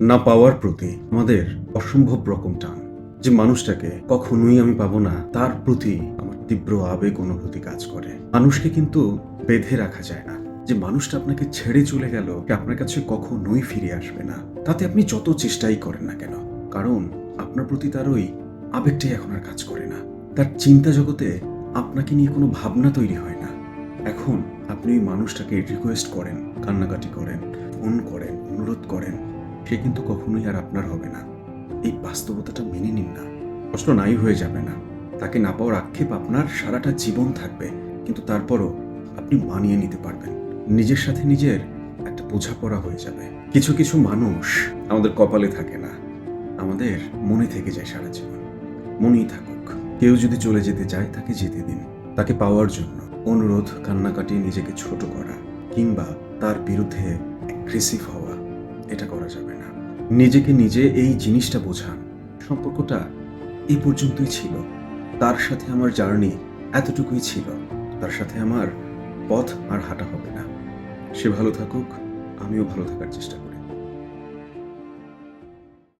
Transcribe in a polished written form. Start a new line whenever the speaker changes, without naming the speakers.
না পাওয়ার প্রতি আমাদের অসম্ভব রকম টান। যে মানুষটাকে কখনোই আমি পাবো না, তার প্রতি আমার তীব্র আবেগ অনুভূতি কাজ করে। মানুষকে কিন্তু বেঁধে রাখা যায় না। যে মানুষটা আপনাকে ছেড়ে চলে গেল, সে আপনার কাছে কখনোই ফিরে আসবে না, তাতে আপনি যত চেষ্টাই করেন না কেন। কারণ আপনার প্রতি তার ওই আবেগটাই এখন আর কাজ করে না। তার চিন্তা জগতে আপনাকে নিয়ে কোনো ভাবনা তৈরি হয় না। এখন আপনি ওই মানুষটাকে রিকোয়েস্ট করেন, কান্নাকাটি করেন, ফোন করেন, অনুরোধ করেন, সে কিন্তু কখনোই আর আপনার হবে না। এই বাস্তবতাটা মেনে নিন না। কষ্ট নাই হয়ে যাবে না, তাকে না পাওয়ার আক্ষেপ আপনার সারাটা জীবন থাকবে, কিন্তু তারপরও আপনি মানিয়ে নিতে পারবেন। নিজের সাথে নিজের একটা বোঝাপড়া হয়ে যাবে। কিছু কিছু মানুষ আমাদের কপালে থাকে না, আমাদের মনে থেকে যায় সারা জীবন। মনেই থাকুক। কেউ যদি চলে যেতে চায়, তাকে যেতে দিন। তাকে পাওয়ার জন্য অনুরোধ, কান্নাকাটি, নিজেকে ছোট করা কিংবা তার বিরুদ্ধে অ্যাগ্রেসিভ হওয়া, এটা করা যাবে না। নিজেকে নিজে এই জিনিসটা বোঝান, সম্পর্কটা এই পর্যন্তই ছিল, তার সাথে আমার জার্নি এতটুকুই ছিল, তার সাথে আমার পথ আর হাঁটা হবে না। সে ভালো থাকুক, আমিও ভালো থাকার চেষ্টা করি।